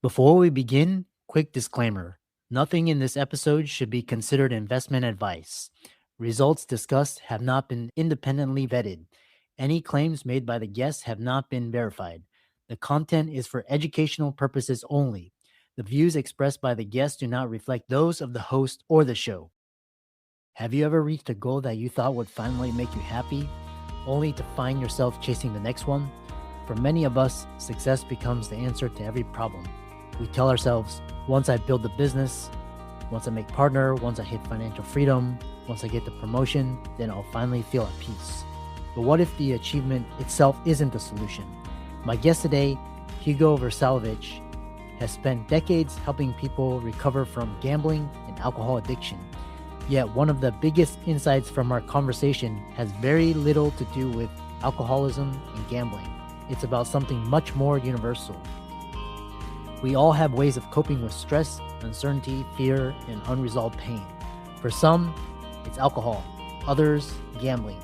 Before we begin, quick disclaimer. Nothing in this episode should be considered investment advice. Results discussed have not been independently vetted. Any claims made by the guests have not been verified. The content is for educational purposes only. The views expressed by the guests do not reflect those of the host or the show. Have you ever reached a goal that you thought would finally make you happy, only to find yourself chasing the next one? For many of us, success becomes the answer to every problem. We tell ourselves, once I build the business, once I make partner, once I hit financial freedom, once I get the promotion, then I'll finally feel at peace. But what if the achievement itself isn't the solution? My guest today, Hugo Vrsalovic, has spent decades helping people recover from gambling and alcohol addiction. Yet one of the biggest insights from our conversation has very little to do with alcoholism and gambling. It's about something much more universal. We all have ways of coping with stress, uncertainty, fear, and unresolved pain. For some, it's alcohol, others, gambling.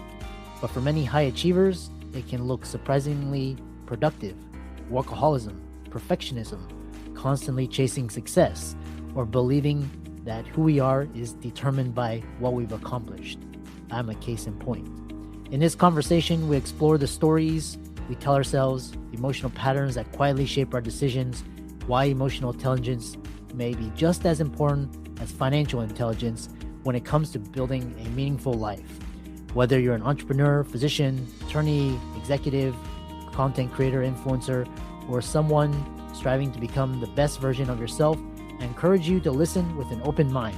But for many high achievers, it can look surprisingly productive. Workaholism, perfectionism, constantly chasing success, or believing that who we are is determined by what we've accomplished. I'm a case in point. In this conversation, we explore the stories we tell ourselves, emotional patterns that quietly shape our decisions, why emotional intelligence may be just as important as financial intelligence when it comes to building a meaningful life. Whether you're an entrepreneur, physician, attorney, executive, content creator, influencer, or someone striving to become the best version of yourself, I encourage you to listen with an open mind.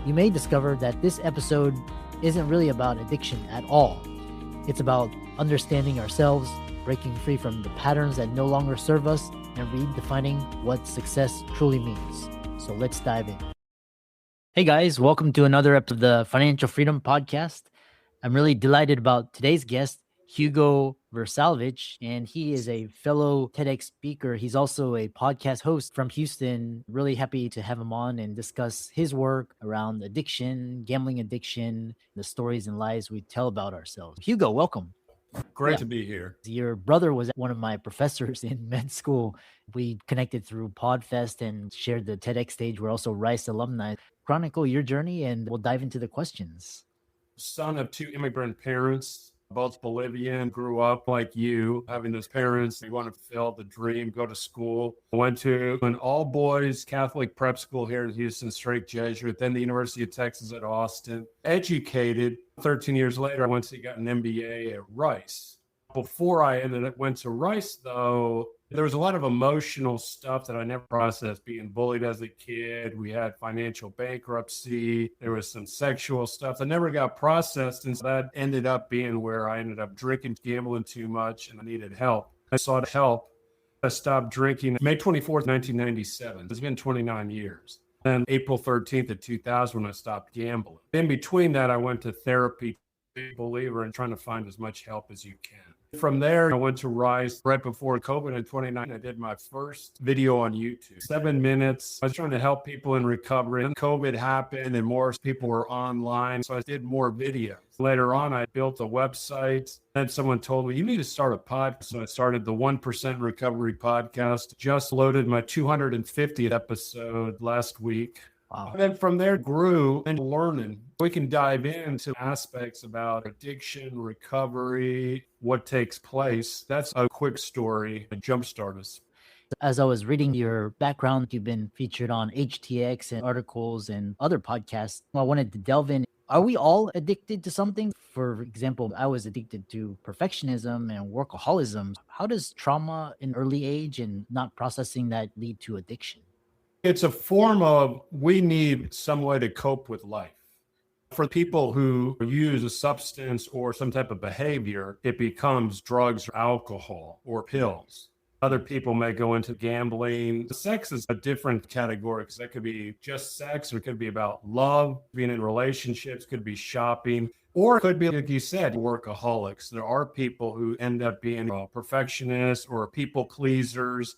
You may discover that this episode isn't really about addiction at all. It's about understanding ourselves, breaking free from the patterns that no longer serve us, and redefining what success truly means. So let's dive in. Hey guys, welcome to another episode of the Financial Freedom Podcast. I'm really delighted about today's guest, Hugo Vrsalovic, and he is a fellow TEDx speaker. He's also a podcast host from Houston. Really happy to have him on and discuss his work around addiction, gambling addiction, the stories and lies we tell about ourselves. Hugo, welcome. Great to be here. Your brother was one of my professors in med school. We connected through Podfest and shared the TEDx stage. We're also Rice alumni. Chronicle your journey and we'll dive into the questions. Son of two immigrant parents, both Bolivian, grew up like you, having those parents. They want to fulfill the dream, go to school. Went to an all-boys Catholic prep school here in Houston, straight Jesuit, then the University of Texas at Austin. Educated. 13 years later, I went to get an MBA at Rice. Before I went to Rice, though, there was a lot of emotional stuff that I never processed. Being bullied as a kid, we had financial bankruptcy, there was some sexual stuff that never got processed, and so that ended up being where I ended up drinking, gambling too much, and I needed help. I sought help. I stopped drinking May 24th, 1997. It's been 29 years. Then April 13th of 2000 when I stopped gambling. In between that, I went to therapy. Big believer in trying to find as much help as you can. From there, I went to Rise right before COVID in 2019. I did my first video on YouTube, 7 minutes. I was trying to help people in recovery. And COVID happened and more people were online. So I did more videos. Later on, I built a website. Then someone told me, you need to start a podcast. So I started the 1% Recovery Podcast. Just loaded my 250th episode last week. Wow. And then from there grew and learning. We can dive into aspects about addiction, recovery, what takes place. That's a quick story to jumpstart us. As I was reading your background, you've been featured on HTX and articles and other podcasts. I wanted to delve in. Are we all addicted to something? For example, I was addicted to perfectionism and workaholism. How does trauma in early age and not processing that lead to addiction? It's a form of, we need some way to cope with life. For people who use a substance or some type of behavior, it becomes drugs or alcohol or pills. Other people may go into gambling. Sex is a different category because that could be just sex, or it could be about love, being in relationships, could be shopping, or it could be, like you said, workaholics. There are people who end up being perfectionists or people pleasers.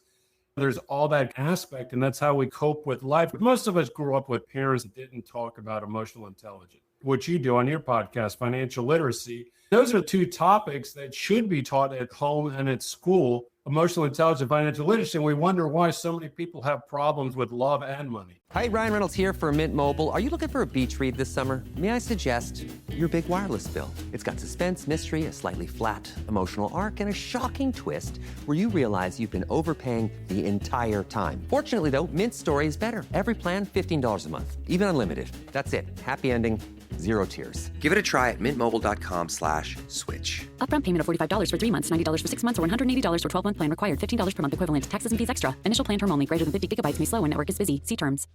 There's all that aspect, and that's how we cope with life. But most of us grew up with parents that didn't talk about emotional intelligence. What you do on your podcast, financial literacy, those are two topics that should be taught at home and at school. emotional intelligence, financial literacy, and we wonder why so many people have problems with love and money. Hi, Ryan Reynolds here from Mint Mobile. Are you looking for a beach read this summer? May I suggest your big wireless bill? It's got suspense, mystery, a slightly flat, emotional arc, and a shocking twist where you realize you've been overpaying the entire time. Fortunately, though, Mint's story is better. Every plan, $15 a month, even unlimited. That's it. Happy ending, zero tears. Give it a try at mintmobile.com/switch. Upfront payment of $45 for 3 months, $90 for 6 months, or $180 for 12-month plan required. $15 per month equivalent. Taxes and fees extra. Initial plan term only. Greater than 50 gigabytes may slow when network is busy. See terms.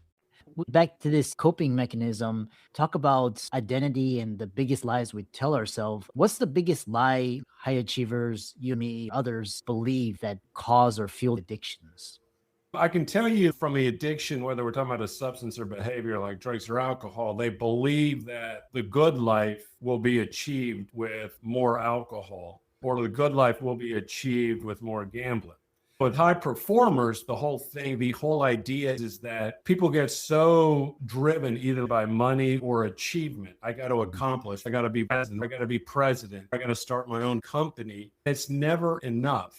Back to this coping mechanism, talk about identity and the biggest lies we tell ourselves. What's the biggest lie high achievers, you, me, others believe that cause or fuel addictions? I can tell you from the addiction, whether we're talking about a substance or behavior like drugs or alcohol, they believe that the good life will be achieved with more alcohol, or the good life will be achieved with more gambling. With high performers, the whole idea is that people get so driven either by money or achievement. I got to accomplish, I got to be president, I got to start my own company. It's never enough.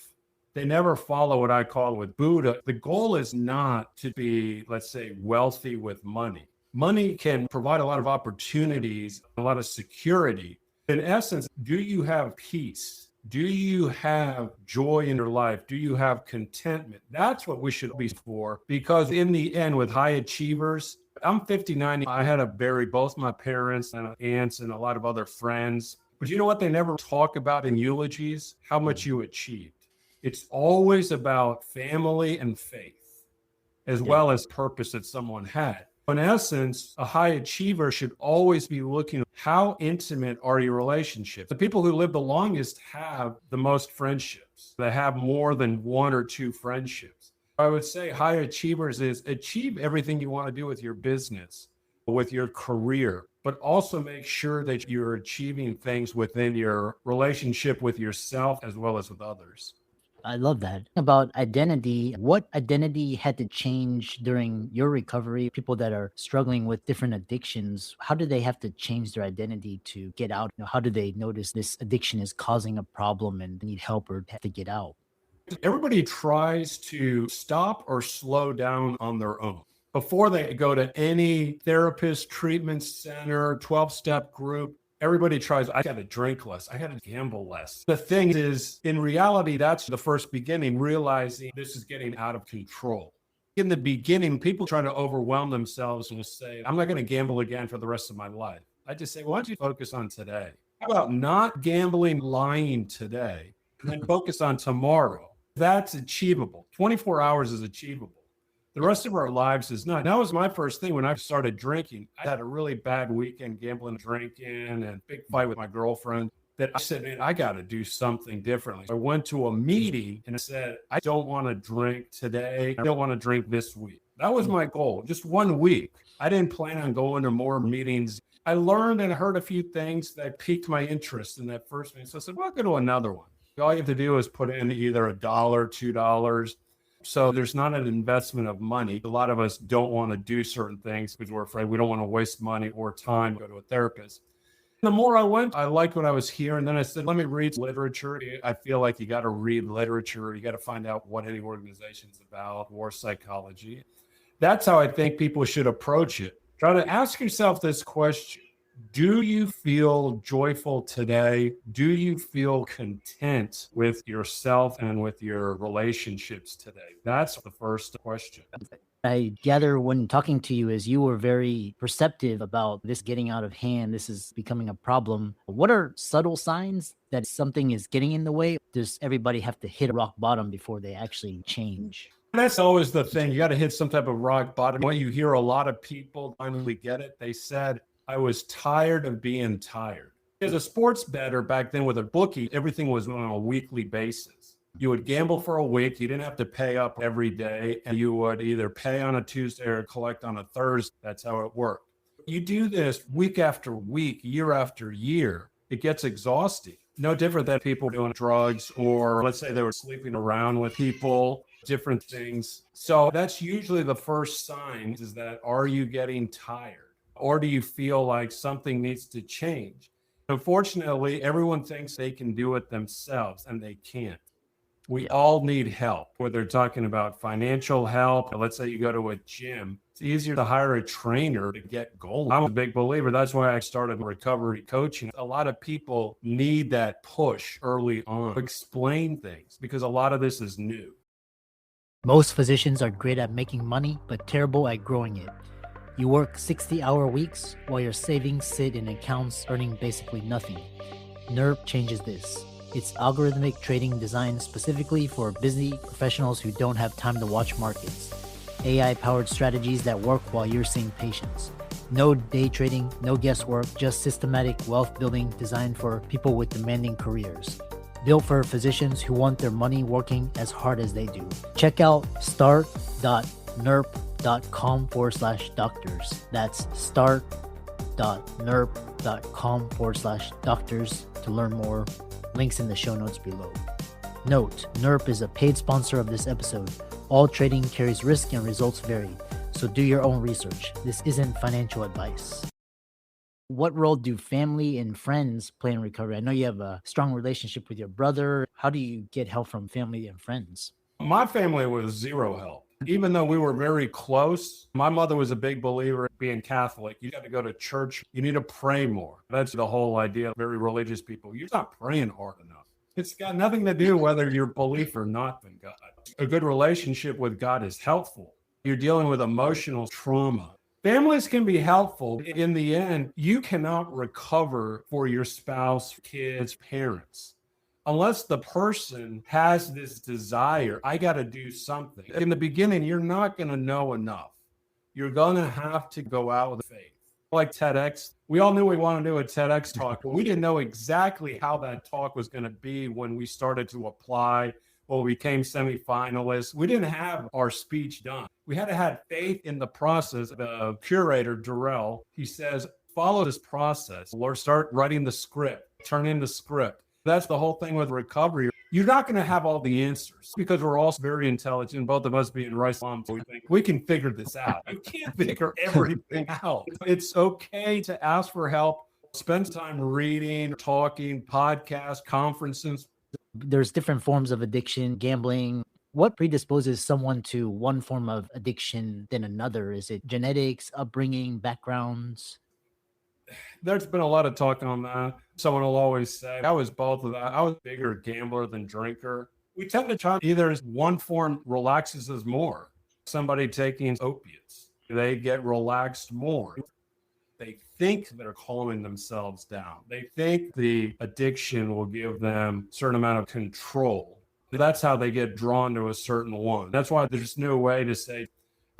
They never follow what I call with Buddha. The goal is not to be, let's say, wealthy with money. Money can provide a lot of opportunities, a lot of security. In essence, do you have peace? Do you have joy in your life? Do you have contentment? That's what we should be for, because in the end, with high achievers, I'm 59. I had to bury both my parents and aunts and a lot of other friends. But you know what they never talk about in eulogies? How much you achieved. It's always about family and faith, as well as purpose that someone had. In essence, a high achiever should always be looking at how intimate are your relationships. The people who live the longest have the most friendships. They have more than one or two friendships. I would say high achievers is achieve everything you want to do with your business, with your career, but also make sure that you're achieving things within your relationship with yourself as well as with others. I love that. About identity, what identity had to change during your recovery? People that are struggling with different addictions, how do they have to change their identity to get out? How do they notice this addiction is causing a problem and need help or have to get out? Everybody tries to stop or slow down on their own before they go to any therapist, treatment center, 12-step group. Everybody tries, I got to drink less. I got to gamble less. The thing is, in reality, that's the first beginning, realizing this is getting out of control. In the beginning, people try to overwhelm themselves and say, I'm not going to gamble again for the rest of my life. I just say, why don't you focus on today? How about not gambling, lying today, and then focus on tomorrow? That's achievable. 24 hours is achievable. The rest of our lives is not. That was my first thing when I started drinking. I had a really bad weekend gambling, drinking, and big fight with my girlfriend that I said, man, I got to do something differently. I went to a meeting and I said, I don't want to drink today. I don't want to drink this week. That was my goal, just 1 week. I didn't plan on going to more meetings. I learned and heard a few things that piqued my interest in that first meeting. So I said, well, I'll go to another one. All you have to do is put in either $1, $2. So there's not an investment of money. A lot of us don't want to do certain things because we're afraid we don't want to waste money or time to go to a therapist. The more I went, I liked what I was hearing. Then I said, let me read literature. I feel like you got to read literature. You got to find out what any organization is about, war psychology. That's how I think people should approach it. Try to ask yourself this question. Do you feel joyful today? Do you feel content with yourself and with your relationships today? That's the first question. I gather when talking to you is you were very perceptive about this getting out of hand. This is becoming a problem. What are subtle signs that something is getting in the way? Does everybody have to hit a rock bottom before they actually change? That's always the thing. You got to hit some type of rock bottom. When you hear a lot of people finally get it, they said, I was tired of being tired. As a sports bettor back then with a bookie, everything was on a weekly basis. You would gamble for a week. You didn't have to pay up every day. And you would either pay on a Tuesday or collect on a Thursday. That's how it worked. You do this week after week, year after year. It gets exhausting. No different than people doing drugs, or let's say they were sleeping around with people, different things. So that's usually the first sign, is that, are you getting tired? Or do you feel like something needs to change? Unfortunately, everyone thinks they can do it themselves, and they can't. We all need help, whether talking about financial help. Let's say you go to a gym. It's easier to hire a trainer to get goals. I'm a big believer. That's why I started recovery coaching. A lot of people need that push early on to explain things because a lot of this is new. Most physicians are great at making money, but terrible at growing it. You work 60-hour weeks while your savings sit in accounts earning basically nothing. NERP changes this. It's algorithmic trading designed specifically for busy professionals who don't have time to watch markets. AI-powered strategies that work while you're seeing patients. No day trading, no guesswork, just systematic wealth building designed for people with demanding careers. Built for physicians who want their money working as hard as they do. Check out start.nerp.com/doctors. That's start.nerp.com/doctors to learn more. Links in the show notes below. Note, NERP is a paid sponsor of this episode. All trading carries risk and results vary, so do your own research. This isn't financial advice. What role do family and friends play in recovery? I know you have a strong relationship with your brother. How do you get help from family and friends? My family was zero help. Even though we were very close, my mother was a big believer in being Catholic. You got to go to church. You need to pray more. That's the whole idea of very religious people. You're not praying hard enough. It's got nothing to do whether you're belief or not in God. A good relationship with God is helpful. You're dealing with emotional trauma. Families can be helpful. In the end, you cannot recover for your spouse, kids, parents, unless the person has this desire. I got to do something. In the beginning, you're not going to know enough. You're going to have to go out with faith. Like TEDx, we all knew we wanted to do a TEDx talk, but we didn't know exactly how that talk was going to be when we started to apply. Well, we became semifinalists. We didn't have our speech done. We had to have faith in the process. The curator, Darrell, he says, follow this process or start writing the script, turn in the script. That's the whole thing with recovery. You're not going to have all the answers because we're all very intelligent. Both of us being Rice alums, we think we can figure this out. You can't figure everything out. It's okay to ask for help. Spend time reading, talking, podcasts, conferences. There's different forms of addiction, gambling. What predisposes someone to one form of addiction than another? Is it genetics, upbringing, backgrounds? There's been a lot of talk on that. Someone will always say, I was both of that. I was a bigger gambler than drinker. We tend to try either one form relaxes us more. Somebody taking opiates, they get relaxed more. They think they're calming themselves down. They think the addiction will give them a certain amount of control. That's how they get drawn to a certain one. That's why there's no way to say,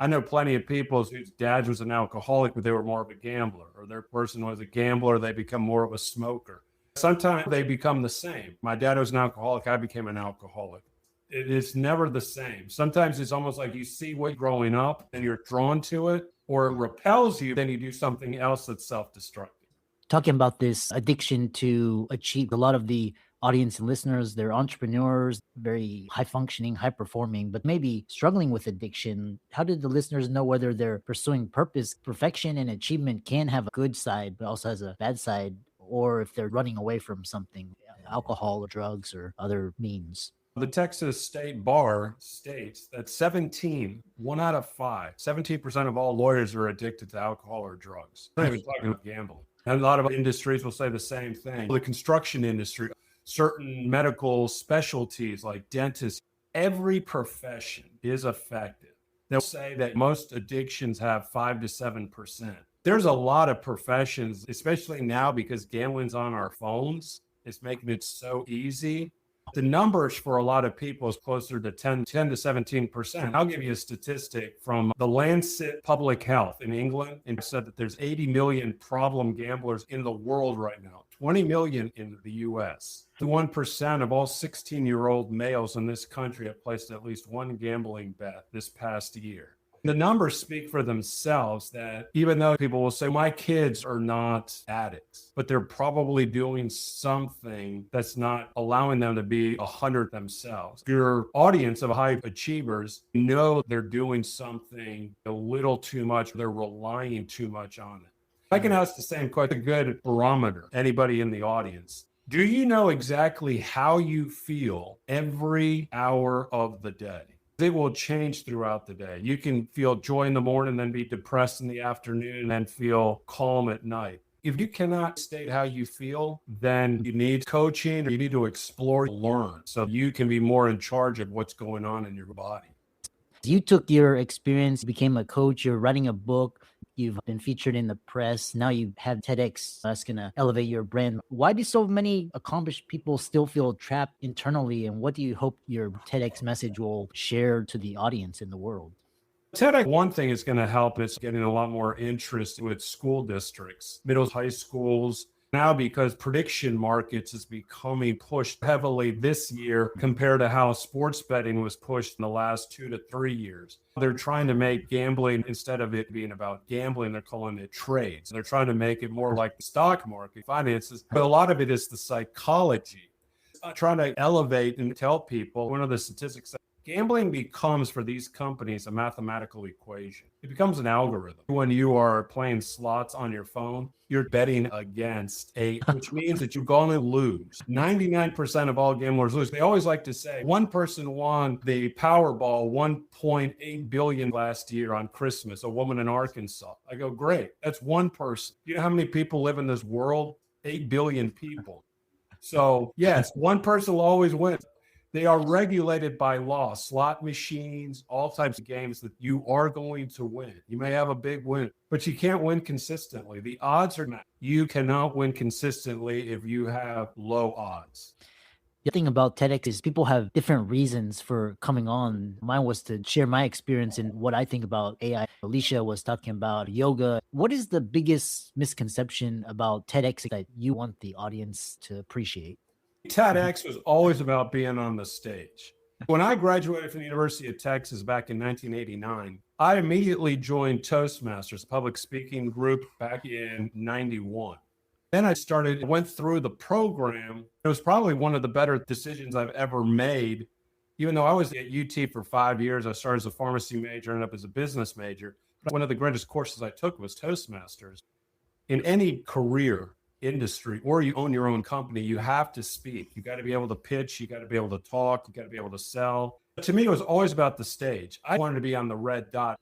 I know plenty of people whose dad was an alcoholic, but they were more of a gambler, or their person was a gambler, they become more of a smoker. Sometimes they become the same. My dad was an alcoholic, I became an alcoholic. It's never the same. Sometimes it's almost like you see what growing up and you're drawn to it, or it repels you, then you do something else that's self-destructive. Talking about this addiction to achieve, a lot of the audience and listeners, they're entrepreneurs, very high functioning, high performing, but maybe struggling with addiction. How did the listeners know whether they're pursuing purpose? Perfection and achievement can have a good side, but also has a bad side, or if they're running away from something, alcohol or drugs or other means. The Texas State Bar states that 1 out of 5, 17% of all lawyers are addicted to alcohol or drugs. I'm not even talking about gambling. And a lot of industries will say the same thing. The construction industry, certain medical specialties like dentists, every profession is affected. They'll say that most addictions have 5 to 7%. There's a lot of professions, especially now because gambling's on our phones. It's making it so easy. The numbers for a lot of people is closer to 10 to 17%. I'll give you a statistic from the Lancet Public Health in England, and it said that there's 80 million problem gamblers in the world right now, 20 million in the US. 1% of all 16-year-old males in this country have placed at least one gambling bet this past year. The numbers speak for themselves that even though people will say, my kids are not addicts, but they're probably doing something that's not allowing them to be 100 themselves. Your audience of high achievers know they're doing something a little too much. They're relying too much on it. I can ask the same question, a good barometer, anybody in the audience. Do you know exactly how you feel every hour of the day? It will change throughout the day. You can feel joy in the morning, then be depressed in the afternoon, and then feel calm at night. If you cannot state how you feel, then you need coaching, or you need to explore, learn, so you can be more in charge of what's going on in your body. You took your experience, became a coach, you're writing a book, you've been featured in the press, now you have TEDx that's going to elevate your brand. Why do so many accomplished people still feel trapped internally? And what do you hope your TEDx message will share to the audience in the world? TEDx, one thing is going to help is getting a lot more interest with school districts, middle high schools. Now, because prediction markets is becoming pushed heavily this year compared to how sports betting was pushed in the last 2 to 3 years. They're trying to make gambling, instead of it being about gambling, they're calling it trades. They're trying to make it more like the stock market, finances, but a lot of it is the psychology. Trying to elevate and tell people, one of the statistics, gambling becomes, for these companies, a mathematical equation. It becomes an algorithm. When you are playing slots on your phone, you're betting against which means that you're going to lose. 99% of all gamblers lose. They always like to say, one person won the Powerball 1.8 billion last year on Christmas, a woman in Arkansas. I go, great. That's one person. You know how many people live in this world? 8 billion people. So yes, one person will always win. They are regulated by law, slot machines, all types of games that you are going to win. You may have a big win, but you can't win consistently. The odds are not. You cannot win consistently if you have low odds. The thing about TEDx is people have different reasons for coming on. Mine was to share my experience and what I think about AI. Alicia was talking about yoga. What is the biggest misconception about TEDx that you want the audience to appreciate? TEDx was always about being on the stage. When I graduated from the University of Texas back in 1989, I immediately joined Toastmasters, a public speaking group, back in 91. Then I went through the program. It was probably one of the better decisions I've ever made. Even though I was at UT for 5 years, I started as a pharmacy major, ended up as a business major. But one of the greatest courses I took was Toastmasters. In any career, industry, or you own your own company, you have to speak. You got to be able to pitch. You got to be able to talk. You got to be able to sell. But to me, it was always about the stage. I wanted to be on the red dot.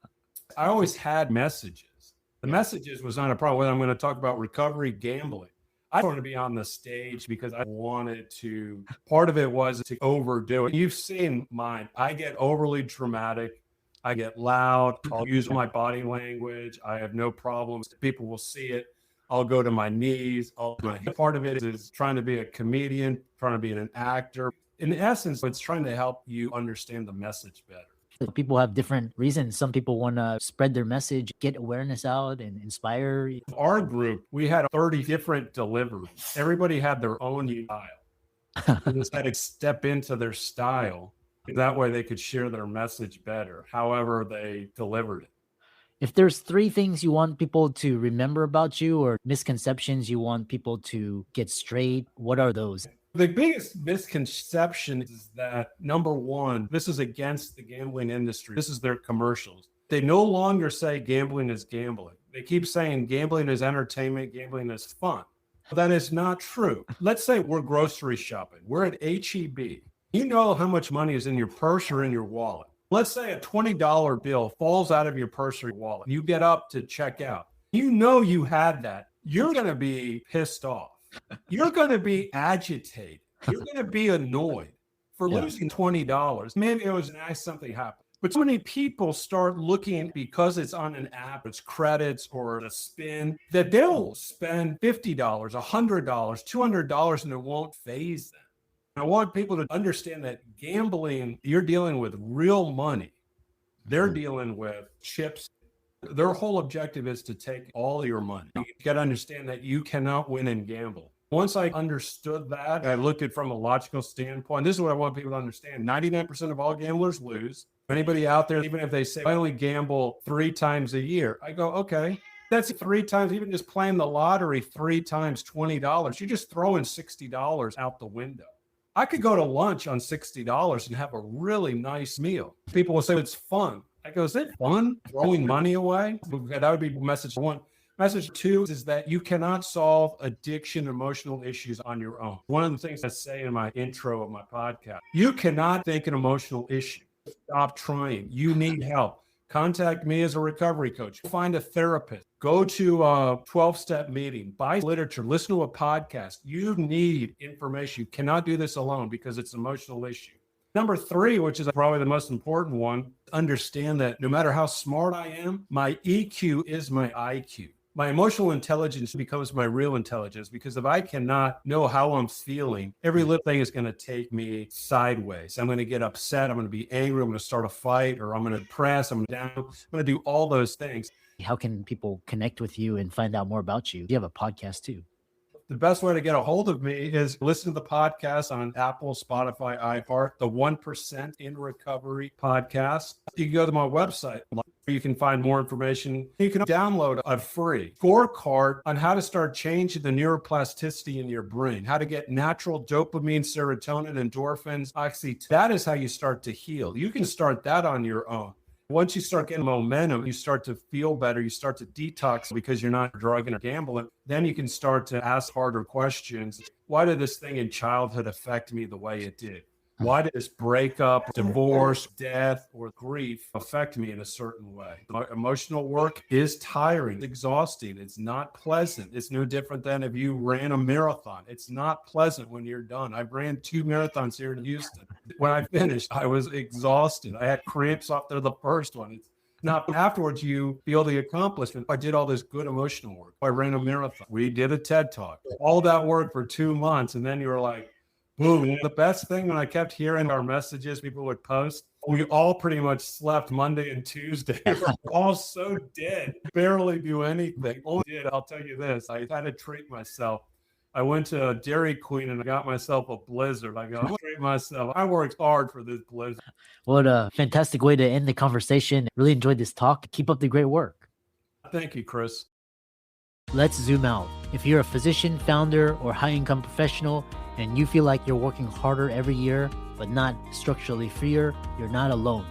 I always had messages. The messages was not a problem. Whether I'm going to talk about recovery, gambling, I wanted to be on the stage because I wanted to. Part of it was to overdo it. You've seen mine. I get overly dramatic. I get loud. I'll use my body language. I have no problems. People will see it. I'll go to my knees. Part of it is trying to be a comedian, trying to be an actor. In essence, it's trying to help you understand the message better. People have different reasons. Some people want to spread their message, get awareness out and inspire. Our group, we had 30 different deliveries. Everybody had their own style. They just had to step into their style. That way they could share their message better, however they delivered it. If there's 3 things you want people to remember about you or misconceptions you want people to get straight, what are those? The biggest misconception is that, number one, this is against the gambling industry. This is their commercials. They no longer say gambling is gambling. They keep saying gambling is entertainment, gambling is fun. That is not true. Let's say we're grocery shopping. We're at HEB. You know how much money is in your purse or in your wallet. Let's say a $20 bill falls out of your purse or your wallet. You get up to check out. You know you had that. You're going to be pissed off. You're going to be agitated. You're going to be annoyed for losing $20. Maybe it was nice something happened. But so many people start looking, because it's on an app, it's credits or a spin, that they'll spend $50, $100, $200, and it won't faze them. I want people to understand that gambling, you're dealing with real money. They're dealing with chips. Their whole objective is to take all your money. You got to understand that you cannot win and gamble. Once I understood that, I looked at it from a logical standpoint. This is what I want people to understand. 99% of all gamblers lose. Anybody out there, even if they say, I only gamble 3 times a year, I go, okay, that's 3 times, even just playing the lottery 3 times $20. You're just throwing $60 out the window. I could go to lunch on $60 and have a really nice meal. People will say it's fun. I go, is it fun throwing money away? That would be message 1. Message 2 is that you cannot solve addiction, emotional issues on your own. One of the things I say in my intro of my podcast, you cannot think an emotional issue. Stop trying. You need help. Contact me as a recovery coach. Find a therapist. Go to a 12-step meeting. Buy literature. Listen to a podcast. You need information. You cannot do this alone because it's an emotional issue. Number 3, which is probably the most important one, understand that no matter how smart I am, my EQ is my IQ. My emotional intelligence becomes my real intelligence, because if I cannot know how I'm feeling, every little thing is going to take me sideways. I'm going to get upset. I'm going to be angry. I'm going to start a fight, or I'm going to depress. I'm down. I'm going to do all those things. How can people connect with you and find out more about you? You have a podcast too. The best way to get a hold of me is listen to the podcast on Apple, Spotify, iHeart, the 1% in Recovery podcast. You can go to my website. You can find more information. You can download a free scorecard on how to start changing the neuroplasticity in your brain, how to get natural dopamine, serotonin, endorphins, oxytocin. That is how you start to heal. You can start that on your own. Once you start getting momentum, you start to feel better. You start to detox because you're not drugging or gambling. Then you can start to ask harder questions. Why did this thing in childhood affect me the way it did? Why did this breakup, divorce, death, or grief affect me in a certain way? Emotional work is tiring, exhausting. It's not pleasant. It's no different than if you ran a marathon. It's not pleasant when you're done. I ran 2 marathons here in Houston. When I finished, I was exhausted. I had cramps after the first one. It's not afterwards you feel the accomplishment. I did all this good emotional work. I ran a marathon. We did a TED Talk. All that work for 2 months. And then you were like, boom. The best thing when I kept hearing our messages people would post, we all pretty much slept Monday and Tuesday. We're all so dead, barely do anything. Only did, I'll tell you this, I had to treat myself. I went to Dairy Queen and I got myself a Blizzard. I go, I'm gonna treat myself. I worked hard for this Blizzard. What a fantastic way to end the conversation. Really enjoyed this talk. Keep up the great work. Thank you, Chris. Let's zoom out. If you're a physician, founder, or high-income professional, and you feel like you're working harder every year, but not structurally freer, you're not alone.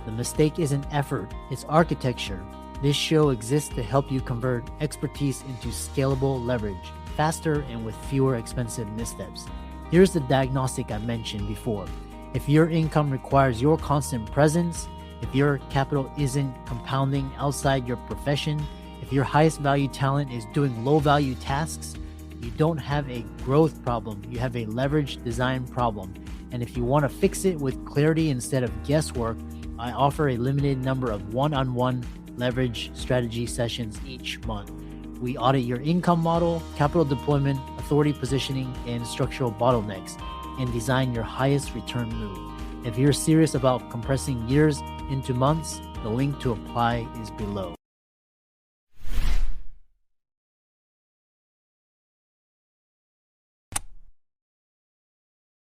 The mistake isn't effort, it's architecture. This show exists to help you convert expertise into scalable leverage, faster and with fewer expensive missteps. Here's the diagnostic I mentioned before. If your income requires your constant presence, if your capital isn't compounding outside your profession, if your highest value talent is doing low value tasks, you don't have a growth problem, you have a leverage design problem. And if you want to fix it with clarity instead of guesswork, I offer a limited number of one-on-one leverage strategy sessions each month. We audit your income model, capital deployment, authority positioning, and structural bottlenecks, and design your highest return move. If you're serious about compressing years into months, the link to apply is below.